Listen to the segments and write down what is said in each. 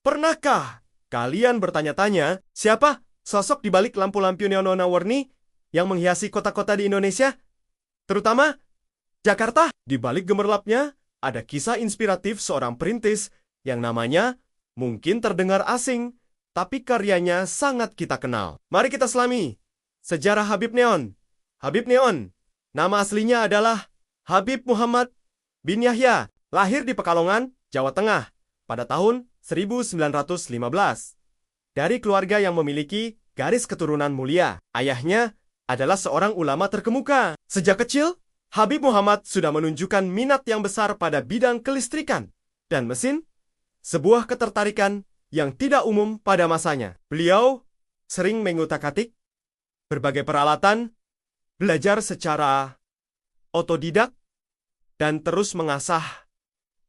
Pernahkah kalian bertanya-tanya, siapa sosok di balik lampu-lampu neon warna-warni yang menghiasi kota-kota di Indonesia? Terutama Jakarta. Di balik gemerlapnya, ada kisah inspiratif seorang perintis yang namanya mungkin terdengar asing, tapi karyanya sangat kita kenal. Mari kita selami sejarah Habib Neon. Habib Neon, nama aslinya adalah Habib Muhammad bin Yahya, lahir di Pekalongan, Jawa Tengah, pada tahun 1915. Dari keluarga yang memiliki garis keturunan mulia. Ayahnya adalah seorang ulama terkemuka. Sejak kecil, Habib Muhammad sudah menunjukkan minat yang besar pada bidang kelistrikan dan mesin, sebuah ketertarikan yang tidak umum pada masanya. Beliau sering mengutak-atik berbagai peralatan, belajar secara otodidak, dan terus mengasah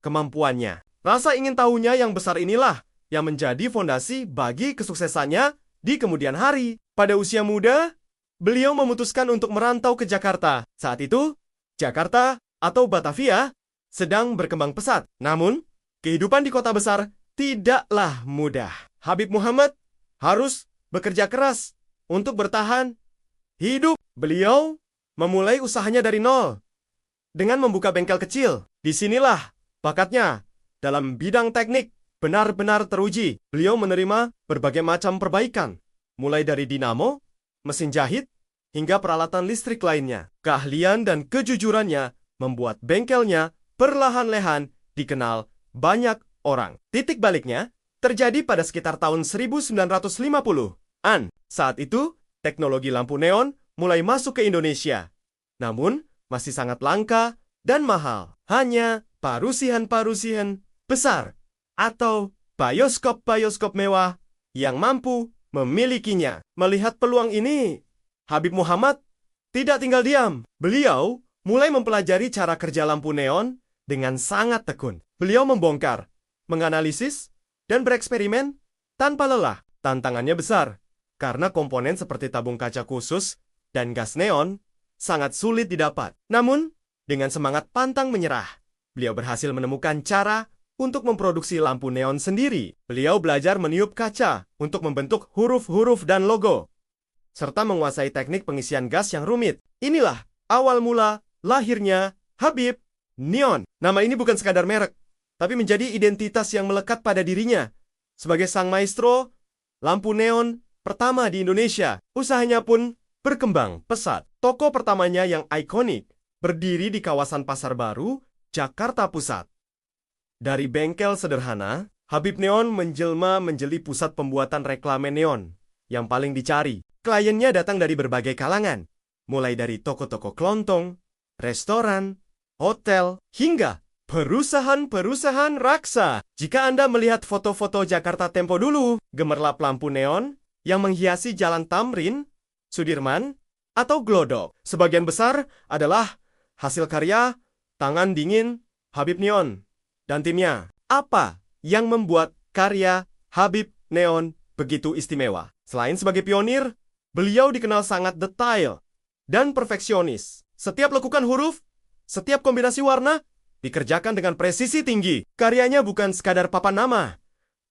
kemampuannya. Rasa ingin tahunya yang besar inilah yang menjadi fondasi bagi kesuksesannya di kemudian hari. Pada usia muda, beliau memutuskan untuk merantau ke Jakarta. Saat itu, Jakarta atau Batavia sedang berkembang pesat. Namun, kehidupan di kota besar tidaklah mudah. Habib Muhammad harus bekerja keras untuk bertahan hidup. Beliau memulai usahanya dari nol dengan membuka bengkel kecil. Disinilah bakatnya dalam bidang teknik benar-benar teruji. Beliau menerima berbagai macam perbaikan, mulai dari dinamo, mesin jahit, hingga peralatan listrik lainnya. Keahlian dan kejujurannya membuat bengkelnya perlahan-lahan dikenal banyak orang. Titik baliknya terjadi pada sekitar tahun 1950-an. Saat itu, teknologi lampu neon mulai masuk ke Indonesia. Namun, masih sangat langka dan mahal. Hanya parusihan-parusihan besar atau bioskop-bioskop mewah yang mampu memilikinya. Melihat peluang ini, Habib Muhammad tidak tinggal diam. Beliau mulai mempelajari cara kerja lampu neon dengan sangat tekun. Beliau membongkar, menganalisis, dan bereksperimen tanpa lelah. Tantangannya besar, karena komponen seperti tabung kaca khusus dan gas neon sangat sulit didapat. Namun, dengan semangat pantang menyerah, beliau berhasil menemukan cara untuk memproduksi lampu neon sendiri. Beliau belajar meniup kaca untuk membentuk huruf-huruf dan logo, serta menguasai teknik pengisian gas yang rumit. Inilah awal mula lahirnya Habib Neon. Nama ini bukan sekadar merek, tapi menjadi identitas yang melekat pada dirinya sebagai sang maestro lampu neon pertama di Indonesia. Usahanya pun berkembang pesat. Toko pertamanya yang ikonik berdiri di kawasan Pasar Baru, Jakarta Pusat. Dari bengkel sederhana, Habib Neon menjelma menjadi pusat pembuatan reklame neon yang paling dicari. Kliennya datang dari berbagai kalangan, mulai dari toko-toko kelontong, restoran, hotel, hingga perusahaan-perusahaan raksa. Jika Anda melihat foto-foto Jakarta Tempo dulu, gemerlap lampu neon yang menghiasi Jalan Tamrin, Sudirman, atau Glodok, sebagian besar adalah hasil karya tangan dingin Habib Neon dan timnya. Apa yang membuat karya Habib Neon begitu istimewa? Selain sebagai pionir, beliau dikenal sangat detail dan perfeksionis. Setiap lekukan huruf, setiap kombinasi warna dikerjakan dengan presisi tinggi. Karyanya bukan sekadar papan nama,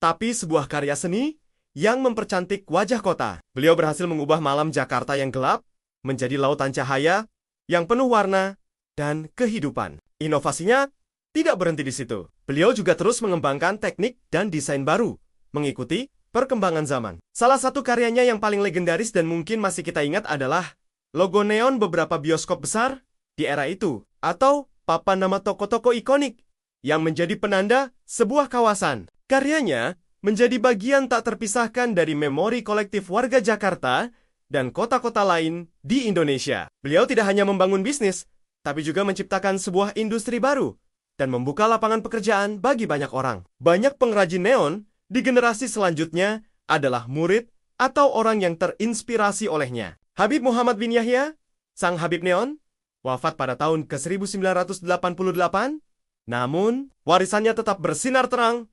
tapi sebuah karya seni yang mempercantik wajah kota. Beliau berhasil mengubah malam Jakarta yang gelap menjadi lautan cahaya yang penuh warna dan kehidupan. Inovasinya tidak berhenti di situ. Beliau juga terus mengembangkan teknik dan desain baru, mengikuti perkembangan zaman. Salah satu karyanya yang paling legendaris dan mungkin masih kita ingat adalah logo neon beberapa bioskop besar di era itu, atau papan nama toko-toko ikonik yang menjadi penanda sebuah kawasan. Karyanya menjadi bagian tak terpisahkan dari memori kolektif warga Jakarta dan kota-kota lain di Indonesia. Beliau tidak hanya membangun bisnis, tapi juga menciptakan sebuah industri baru dan membuka lapangan pekerjaan bagi banyak orang. Banyak pengrajin neon di generasi selanjutnya adalah murid atau orang yang terinspirasi olehnya. Habib Muhammad bin Yahya, sang Habib Neon, wafat pada tahun ke-1988, namun warisannya tetap bersinar terang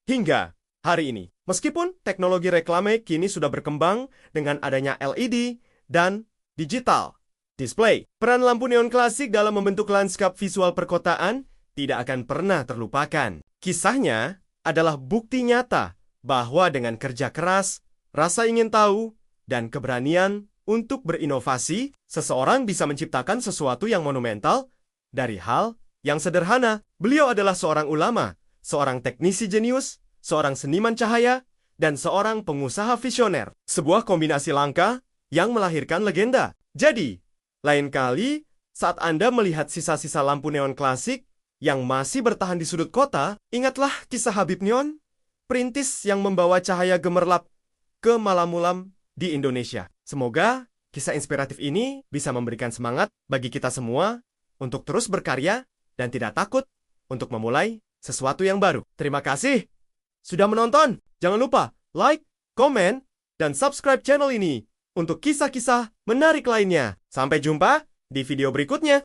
hingga hari ini. Meskipun teknologi reklame kini sudah berkembang dengan adanya LED dan digital display, peran lampu neon klasik dalam membentuk lanskap visual perkotaan tidak akan pernah terlupakan. Kisahnya adalah bukti nyata bahwa dengan kerja keras, rasa ingin tahu, dan keberanian untuk berinovasi, seseorang bisa menciptakan sesuatu yang monumental dari hal yang sederhana. Beliau adalah seorang ulama, seorang teknisi jenius, seorang seniman cahaya, dan seorang pengusaha visioner. Sebuah kombinasi langka yang melahirkan legenda. Jadi, lain kali saat Anda melihat sisa-sisa lampu neon klasik yang masih bertahan di sudut kota, ingatlah kisah Habib Neon, perintis yang membawa cahaya gemerlap ke malam-malam di Indonesia. Semoga kisah inspiratif ini bisa memberikan semangat bagi kita semua untuk terus berkarya dan tidak takut untuk memulai sesuatu yang baru. Terima kasih sudah menonton. Jangan lupa like, komen, dan subscribe channel ini untuk kisah-kisah menarik lainnya. Sampai jumpa di video berikutnya.